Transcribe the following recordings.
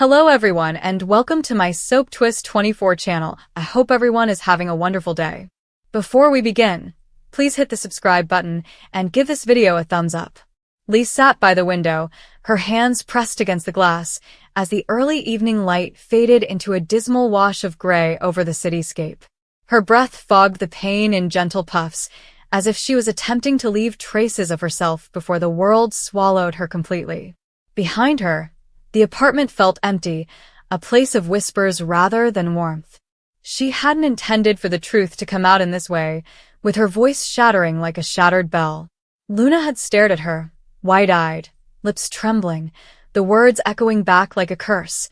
Hello everyone and welcome to my Soap Twist 24 channel. I hope everyone is having a wonderful day. Before we begin, please hit the subscribe button and give this video a thumbs up. Lee sat by the window, her hands pressed against the glass, as the early evening light faded into a dismal wash of gray over the cityscape. Her breath fogged the pane in gentle puffs, as if she was attempting to leave traces of herself before the world swallowed her completely. Behind her, the apartment felt empty, a place of whispers rather than warmth. She hadn't intended for the truth to come out in this way, with her voice shattering like a shattered bell. Luna had stared at her, wide-eyed, lips trembling, the words echoing back like a curse.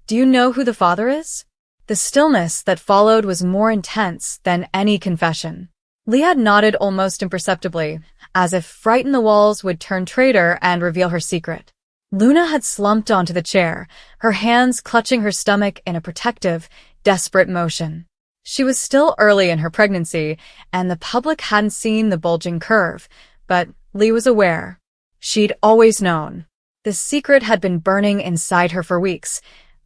"Do you know who the father is?" The stillness that followed was more intense than any confession. Lee had nodded almost imperceptibly, as if frightened the walls would turn traitor and reveal her secret. Luna had slumped onto the chair, her hands clutching her stomach in a protective, desperate motion. She was still early in her pregnancy, and the public hadn't seen the bulging curve, but Lee was aware. She'd always known. The secret had been burning inside her for weeks,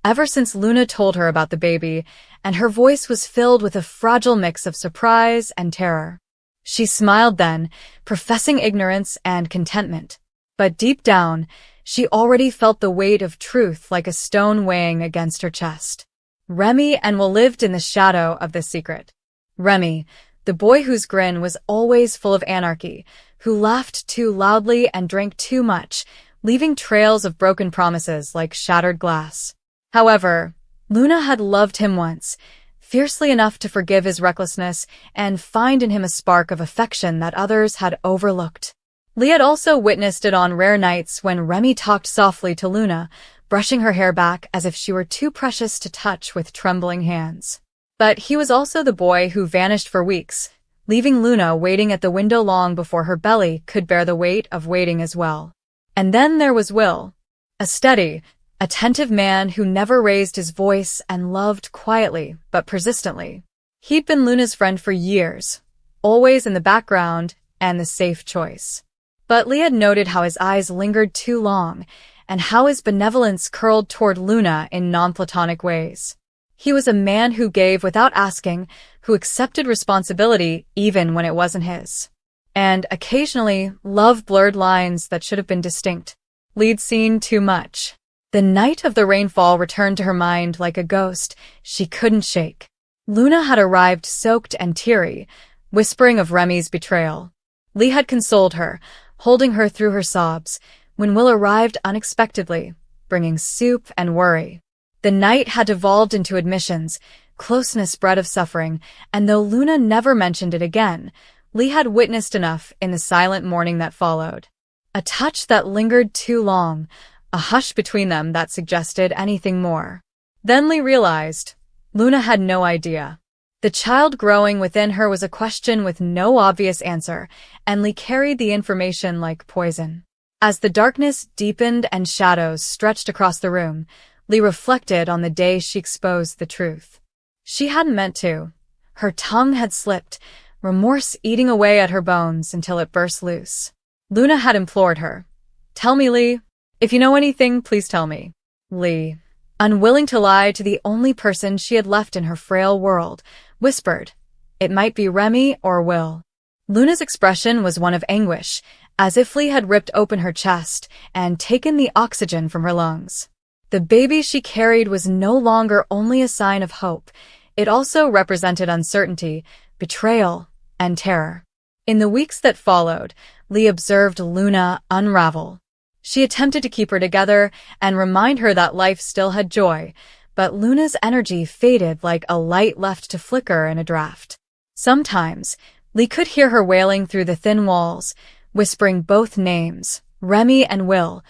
ever since Luna told her about the baby, and her voice was filled with a fragile mix of surprise and terror. She smiled then, professing ignorance and contentment. But deep down, she already felt the weight of truth like a stone weighing against her chest. Remy and Will lived in the shadow of this secret. Remy, the boy whose grin was always full of anarchy, who laughed too loudly and drank too much, leaving trails of broken promises like shattered glass. However, Luna had loved him once, fiercely enough to forgive his recklessness and find in him a spark of affection that others had overlooked. Lee had also witnessed it on rare nights when Remy talked softly to Luna, brushing her hair back as if she were too precious to touch with trembling hands. But he was also the boy who vanished for weeks, leaving Luna waiting at the window long before her belly could bear the weight of waiting as well. And then there was Will, a steady, attentive man who never raised his voice and loved quietly but persistently. He'd been Luna's friend for years, always in the background and the safe choice. But Lee had noted how his eyes lingered too long, and how his benevolence curled toward Luna in non-platonic ways. He was a man who gave without asking, who accepted responsibility even when it wasn't his. And occasionally, love blurred lines that should have been distinct. Lee'd seen too much. The night of the rainfall returned to her mind like a ghost she couldn't shake. Luna had arrived soaked and teary, whispering of Remy's betrayal. Lee had consoled her, holding her through her sobs, when Will arrived unexpectedly, bringing soup and worry. The night had devolved into admissions, closeness bred of suffering, and though Luna never mentioned it again, Lee had witnessed enough in the silent morning that followed. A touch that lingered too long, a hush between them that suggested anything more. Then Lee realized, Luna had no idea. The child growing within her was a question with no obvious answer, and Lee carried the information like poison. As the darkness deepened and shadows stretched across the room, Lee reflected on the day she exposed the truth. She hadn't meant to. Her tongue had slipped, remorse eating away at her bones until it burst loose. Luna had implored her. "Tell me, Lee. If you know anything, please tell me." Lee, unwilling to lie to the only person she had left in her frail world, whispered, "It might be Remy or Will." Luna's expression was one of anguish, as if Lee had ripped open her chest and taken the oxygen from her lungs. The baby she carried was no longer only a sign of hope, it also represented uncertainty, betrayal, and terror. In the weeks that followed, Lee observed Luna unravel. She attempted to keep her together and remind her that life still had joy, but Luna's energy faded like a light left to flicker in a draft. Sometimes, Lee could hear her wailing through the thin walls, whispering both names, Remy and Will,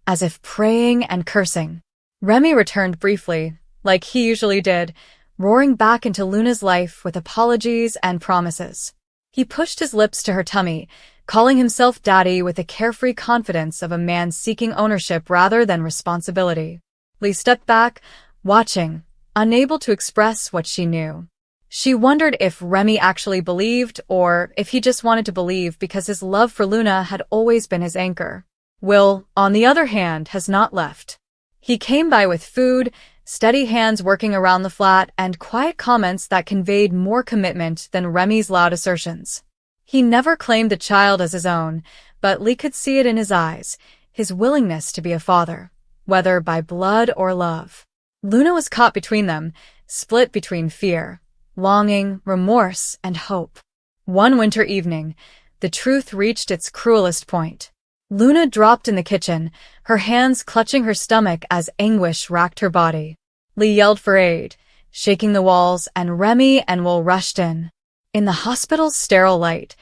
as if praying and cursing. Remy returned briefly, like he usually did, roaring back into Luna's life with apologies and promises. He pushed his lips to her tummy, calling himself daddy with the carefree confidence of a man seeking ownership rather than responsibility. Lee stepped back, watching, unable to express what she knew. She wondered if Remy actually believed or if he just wanted to believe because his love for Luna had always been his anchor. Will, on the other hand, has not left. He came by with food, steady hands working around the flat, and quiet comments that conveyed more commitment than Remy's loud assertions. He never claimed the child as his own, but Lee could see it in his eyes, his willingness to be a father, whether by blood or love. Luna was caught between them, split between fear, longing, remorse, and hope. One winter evening, the truth reached its cruelest point. Luna dropped in the kitchen, her hands clutching her stomach as anguish racked her body. Lee yelled for aid, shaking the walls, and Remy and Will rushed in. In the hospital's sterile light,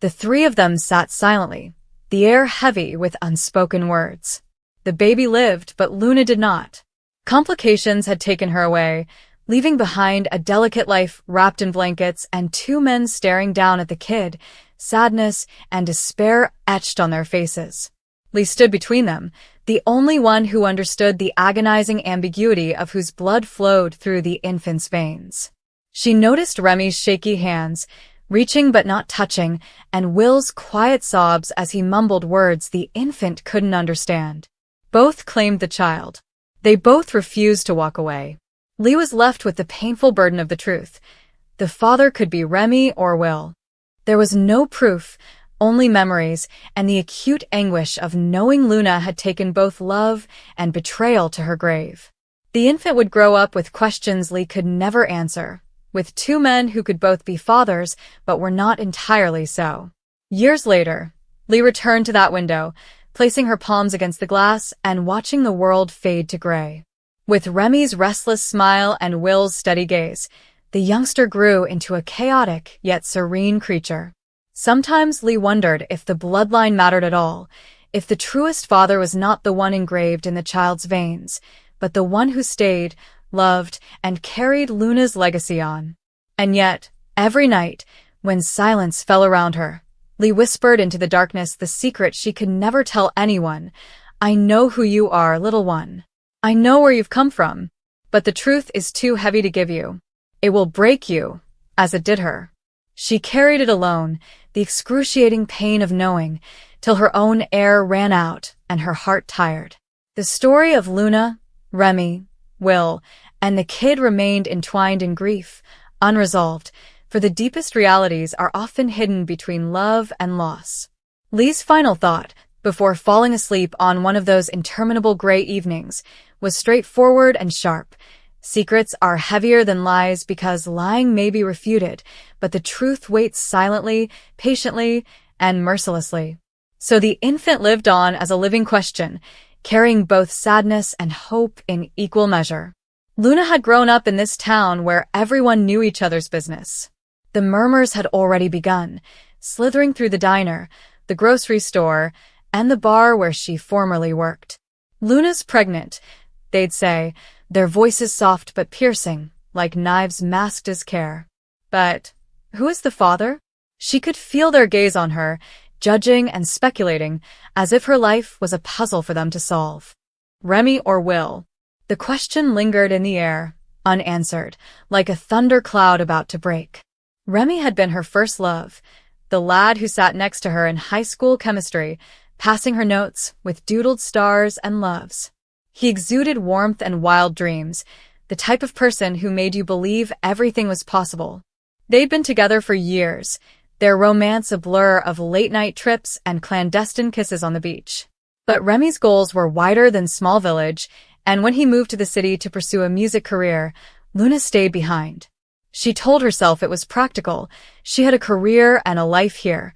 the three of them sat silently, the air heavy with unspoken words. The baby lived, but Luna did not. Complications had taken her away, leaving behind a delicate life wrapped in blankets and two men staring down at the kid, sadness and despair etched on their faces. Lee stood between them, the only one who understood the agonizing ambiguity of whose blood flowed through the infant's veins. She noticed Remy's shaky hands, reaching but not touching, and Will's quiet sobs as he mumbled words the infant couldn't understand. Both claimed the child. They both refused to walk away. Lee was left with the painful burden of the truth. The father could be Remy or Will. There was no proof, only memories, and the acute anguish of knowing Luna had taken both love and betrayal to her grave. The infant would grow up with questions Lee could never answer, with two men who could both be fathers but were not entirely so. Years later, Lee returned to that window, placing her palms against the glass and watching the world fade to gray. With Remy's restless smile and Will's steady gaze, the youngster grew into a chaotic yet serene creature. Sometimes Lee wondered if the bloodline mattered at all, if the truest father was not the one engraved in the child's veins, but the one who stayed, loved, and carried Luna's legacy on. And yet, every night, when silence fell around her, Lee whispered into the darkness the secret she could never tell anyone. "I know who you are, little one. I know where you've come from, but the truth is too heavy to give you. It will break you, as it did her." She carried it alone, the excruciating pain of knowing, till her own air ran out and her heart tired. The story of Luna, Remy, Will, and the kid remained entwined in grief, unresolved, for the deepest realities are often hidden between love and loss. Lee's final thought, before falling asleep on one of those interminable gray evenings, was straightforward and sharp. Secrets are heavier than lies because lying may be refuted, but the truth waits silently, patiently, and mercilessly. So the infant lived on as a living question, carrying both sadness and hope in equal measure. Luna had grown up in this town where everyone knew each other's business. The murmurs had already begun, slithering through the diner, the grocery store, and the bar where she formerly worked. "Luna's pregnant," they'd say, their voices soft but piercing, like knives masked as care. But who is the father? She could feel their gaze on her, judging and speculating, as if her life was a puzzle for them to solve. Remy or Will? The question lingered in the air, unanswered, like a thundercloud about to break. Remy had been her first love, the lad who sat next to her in high school chemistry, passing her notes with doodled stars and loves. He exuded warmth and wild dreams, the type of person who made you believe everything was possible. They'd been together for years, their romance a blur of late-night trips and clandestine kisses on the beach. But Remy's goals were wider than Small Village, and when he moved to the city to pursue a music career, Luna stayed behind. She told herself it was practical, she had a career and a life here,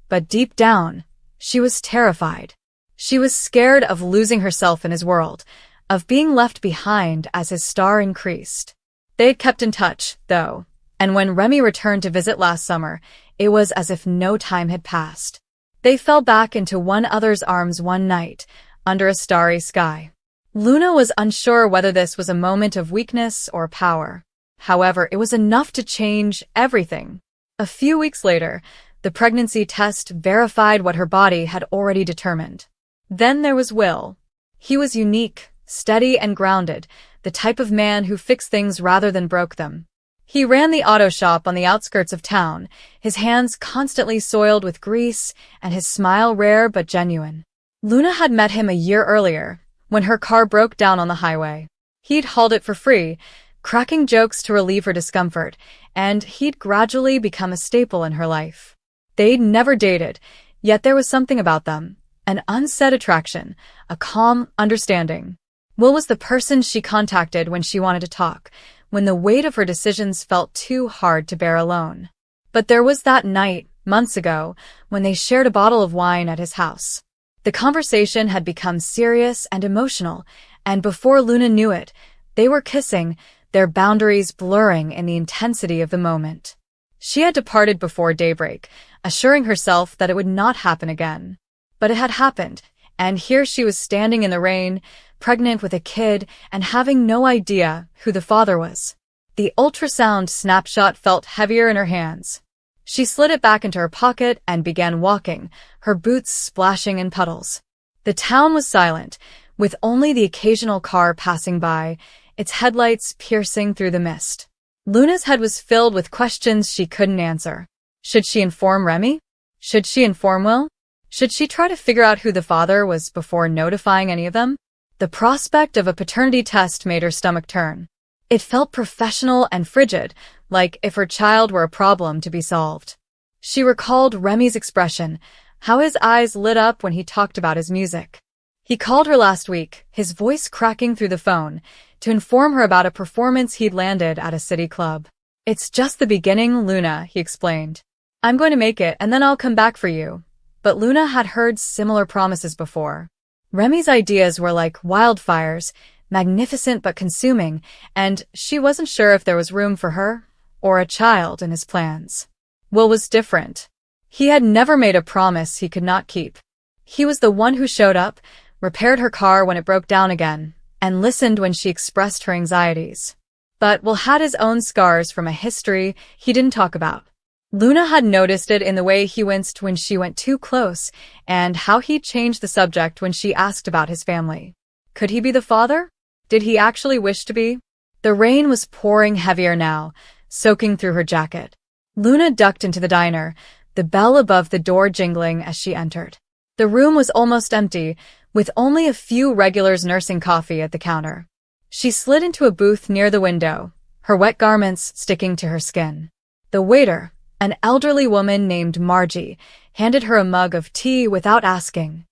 but deep down, she was terrified. She was scared of losing herself in his world, of being left behind as his star increased. They had kept in touch, though, and when Remy returned to visit last summer, it was as if no time had passed. They fell back into one other's arms one night, under a starry sky. Luna was unsure whether this was a moment of weakness or power. However, it was enough to change everything. A few weeks later, the pregnancy test verified what her body had already determined. Then there was Will. He was unique, steady and grounded, the type of man who fixed things rather than broke them. He ran the auto shop on the outskirts of town, his hands constantly soiled with grease and his smile rare but genuine. Luna had met him a year earlier, when her car broke down on the highway. He'd hauled it for free, cracking jokes to relieve her discomfort, and he'd gradually become a staple in her life. They'd never dated, yet there was something about them, an unsaid attraction, a calm understanding. Will was the person she contacted when she wanted to talk, when the weight of her decisions felt too hard to bear alone. But there was that night, months ago, when they shared a bottle of wine at his house. The conversation had become serious and emotional, and before Luna knew it, they were kissing, their boundaries blurring in the intensity of the moment. She had departed before daybreak, assuring herself that it would not happen again. But it had happened, and here she was standing in the rain, pregnant with a kid, and having no idea who the father was. The ultrasound snapshot felt heavier in her hands. She slid it back into her pocket and began walking, her boots splashing in puddles. The town was silent, with only the occasional car passing by, its headlights piercing through the mist. Luna's head was filled with questions she couldn't answer. Should she inform Remy? Should she inform Will? Should she try to figure out who the father was before notifying any of them? The prospect of a paternity test made her stomach turn. It felt professional and frigid, like if her child were a problem to be solved. She recalled Remy's expression, how his eyes lit up when he talked about his music. He called her last week, his voice cracking through the phone, to inform her about a performance he'd landed at a city club. "It's just the beginning, Luna," he explained. "I'm going to make it and then I'll come back for you." But Luna had heard similar promises before. Remy's ideas were like wildfires, magnificent but consuming, and she wasn't sure if there was room for her or a child in his plans. Will was different. He had never made a promise he could not keep. He was the one who showed up, repaired her car when it broke down again, and listened when she expressed her anxieties. But Will had his own scars from a history he didn't talk about. Luna had noticed it in the way he winced when she went too close, and how he changed the subject when she asked about his family. Could he be the father? Did he actually wish to be? The rain was pouring heavier now, soaking through her jacket. Luna ducked into the diner, the bell above the door jingling as she entered. The room was almost empty, with only a few regulars nursing coffee at the counter. She slid into a booth near the window, her wet garments sticking to her skin. The waiter, an elderly woman named Margie, handed her a mug of tea without asking.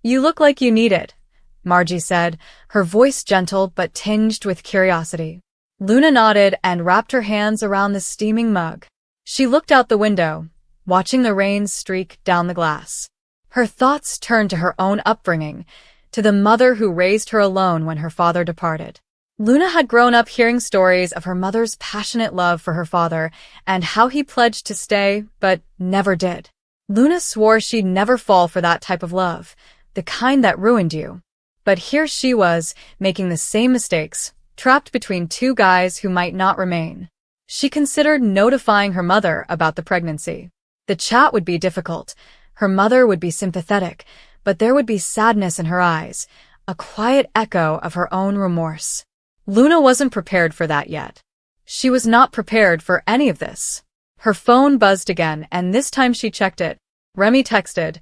"You look like you need it," Margie said, her voice gentle but tinged with curiosity. Luna nodded and wrapped her hands around the steaming mug. She looked out the window, watching the rain streak down the glass. Her thoughts turned to her own upbringing, to the mother who raised her alone when her father departed. Luna had grown up hearing stories of her mother's passionate love for her father and how he pledged to stay, but never did. Luna swore she'd never fall for that type of love, the kind that ruined you. But here she was, making the same mistakes, trapped between two guys who might not remain. She considered notifying her mother about the pregnancy. The chat would be difficult. Her mother would be sympathetic, but there would be sadness in her eyes, a quiet echo of her own remorse. Luna wasn't prepared for that yet. She was not prepared for any of this. Her phone buzzed again, and this time she checked it. Remy texted,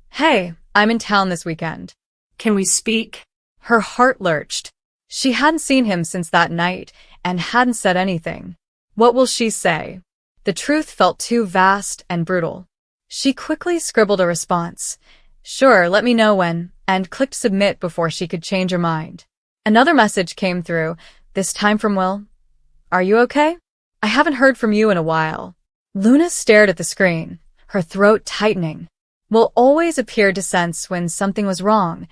"Hey, I'm in town this weekend. Can we speak?" Her heart lurched. She hadn't seen him since that night and hadn't said anything. What will she say? The truth felt too vast and brutal. She quickly scribbled a response. "Sure, let me know when," and clicked submit before she could change her mind. Another message came through, this time from Will. "Are you okay? I haven't heard from you in a while." Luna stared at the screen, her throat tightening. Will always appeared to sense when something was wrong,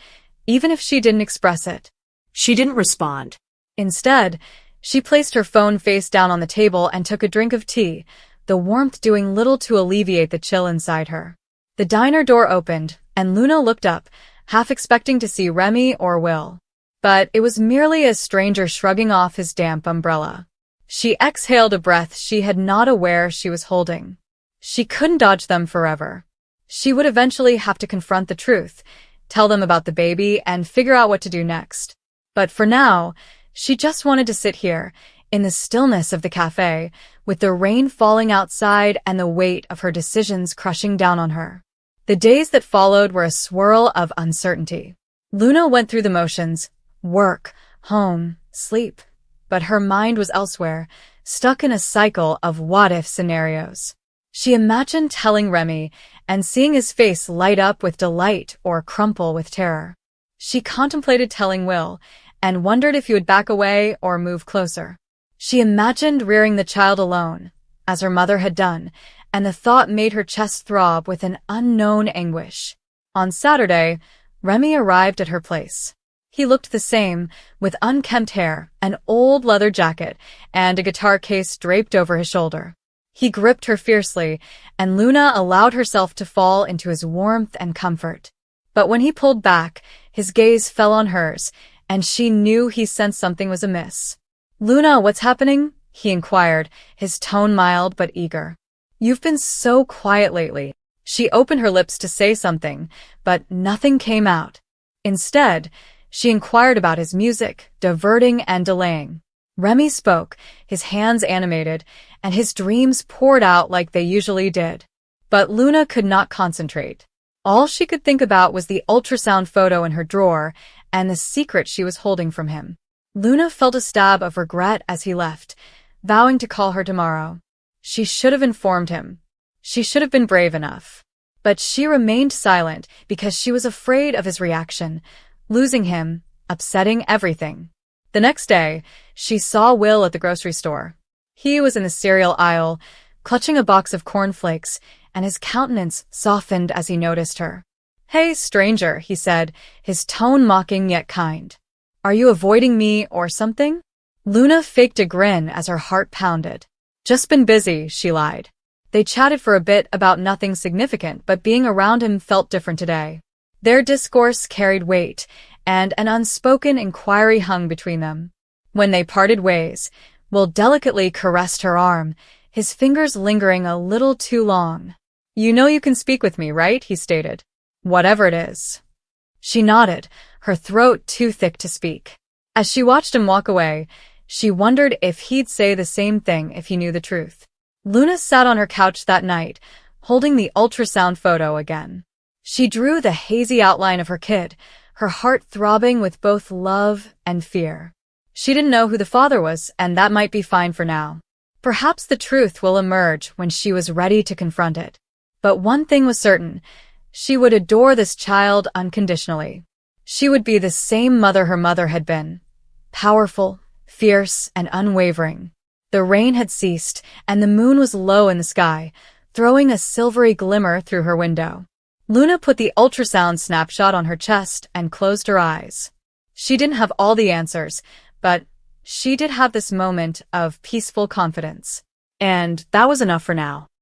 even if she didn't express it. She didn't respond. Instead, she placed her phone face down on the table and took a drink of tea, the warmth doing little to alleviate the chill inside her. The diner door opened, and Luna looked up, half expecting to see Remy or Will. But it was merely a stranger shrugging off his damp umbrella. She exhaled a breath she had not aware she was holding. She couldn't dodge them forever. She would eventually have to confront the truth, tell them about the baby, and figure out what to do next. But for now, she just wanted to sit here, in the stillness of the cafe, with the rain falling outside and the weight of her decisions crushing down on her. The days that followed were a swirl of uncertainty. Luna went through the motions: work, home, sleep. But her mind was elsewhere, stuck in a cycle of what-if scenarios. She imagined telling Remy and seeing his face light up with delight or crumple with terror. She contemplated telling Will and wondered if he would back away or move closer. She imagined rearing the child alone, as her mother had done, and the thought made her chest throb with an unknown anguish. On Saturday, Remy arrived at her place. He looked the same, with unkempt hair, an old leather jacket, and a guitar case draped over his shoulder. He gripped her fiercely, and Luna allowed herself to fall into his warmth and comfort. But when he pulled back, his gaze fell on hers, and she knew he sensed something was amiss. "Luna, what's happening?" he inquired, his tone mild but eager. "You've been so quiet lately." She opened her lips to say something, but nothing came out. Instead, she inquired about his music, diverting and delaying. Remy spoke, his hands animated, and his dreams poured out like they usually did. But Luna could not concentrate. All she could think about was the ultrasound photo in her drawer and the secret she was holding from him. Luna felt a stab of regret as he left, vowing to call her tomorrow. She should have informed him. She should have been brave enough. But she remained silent because she was afraid of his reaction, losing him, upsetting everything. The next day, she saw Will at the grocery store. He was in the cereal aisle, clutching a box of cornflakes, and his countenance softened as he noticed her. "Hey, stranger," he said, his tone mocking yet kind. "Are you avoiding me or something?" Luna faked a grin as her heart pounded. "Just been busy," she lied. They chatted for a bit about nothing significant, but being around him felt different today. Their discourse carried weight, and an unspoken inquiry hung between them. When they parted ways, Will delicately caressed her arm, his fingers lingering a little too long. "You know you can speak with me, right?" he stated. "Whatever it is." She nodded, her throat too thick to speak. As she watched him walk away, she wondered if he'd say the same thing if he knew the truth. Luna sat on her couch that night, holding the ultrasound photo again. She drew the hazy outline of her kid, her heart throbbing with both love and fear. She didn't know who the father was, and that might be fine for now. Perhaps the truth will emerge when she was ready to confront it. But one thing was certain: she would adore this child unconditionally. She would be the same mother her mother had been, powerful, fierce, and unwavering. The rain had ceased, and the moon was low in the sky, throwing a silvery glimmer through her window. Luna put the ultrasound snapshot on her chest and closed her eyes. She didn't have all the answers, but she did have this moment of peaceful confidence. And that was enough for now.